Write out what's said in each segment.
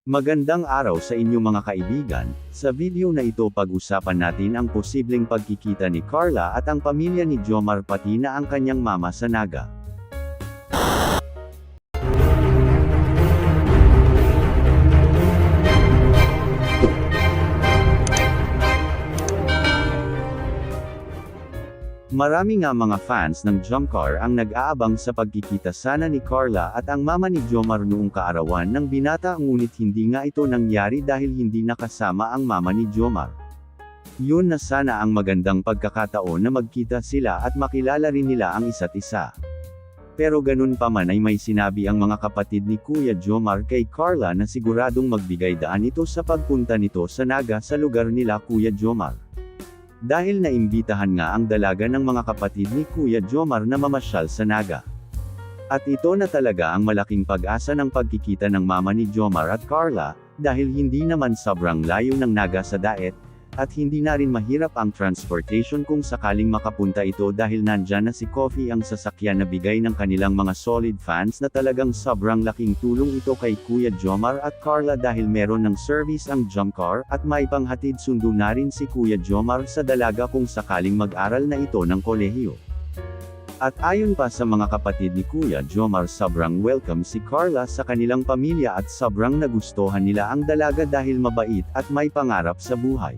Magandang araw sa inyo mga kaibigan. Sa video na ito pag-usapan natin ang posibleng pagkikita ni Carla at ang pamilya ni Jomar pati na ang kanyang mama sa Naga. Marami nga mga fans ng Jomcar ang nag-aabang sa pagkikita sana ni Carla at ang mama ni Jomar noong kaarawan ng binata, ngunit hindi nga ito nangyari dahil hindi nakasama ang mama ni Jomar. Yun na sana ang magandang pagkakataon na magkita sila at makilala rin nila ang isa't isa. Pero ganun pa man ay may sinabi ang mga kapatid ni Kuya Jomar kay Carla na siguradong magbigay daan ito sa pagpunta nito sa Naga sa lugar nila Kuya Jomar. Dahil naimbitahan nga ang dalaga ng mga kapatid ni Kuya Jomar na mamasyal sa Naga. At ito na talaga ang malaking pag-asa ng pagkikita ng mama ni Jomar at Carla, dahil hindi naman sobrang layo ng Naga sa Daet, at hindi na rin mahirap ang transportation kung sakaling makapunta ito dahil nandyan na si Coffee, ang sasakyan na bigay ng kanilang mga solid fans na talagang sobrang laking tulong ito kay Kuya Jomar at Carla dahil meron ng service ang Jomcar at may panghatid sundo na rin si Kuya Jomar sa dalaga kung sakaling mag-aral na ito ng kolehiyo. At ayon pa sa mga kapatid ni Kuya Jomar, sobrang welcome si Carla sa kanilang pamilya at sobrang nagustuhan nila ang dalaga dahil mabait at may pangarap sa buhay.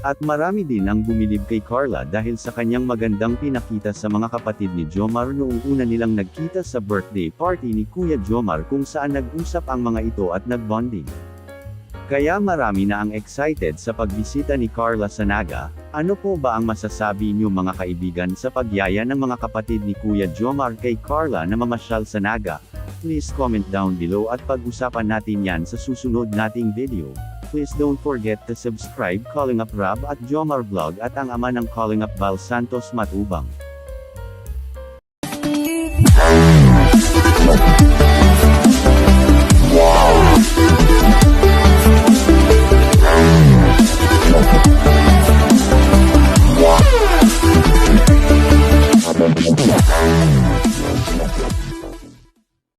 At marami din ang bumilib kay Carla dahil sa kanyang magandang pinakita sa mga kapatid ni Jomar noong una nilang nagkita sa birthday party ni Kuya Jomar kung saan nag-usap ang mga ito at nag-bonding. Kaya marami na ang excited sa pagbisita ni Carla sa Naga. Ano po ba ang masasabi niyo mga kaibigan sa pagyaya ng mga kapatid ni Kuya Jomar kay Carla na mamasyal sa Naga? Please comment down below at pag-usapan natin yan sa susunod nating video. Please don't forget to subscribe Calling Up Rob at Jomar Vlog at ang ama ng Calling Up Val Santos Matubang.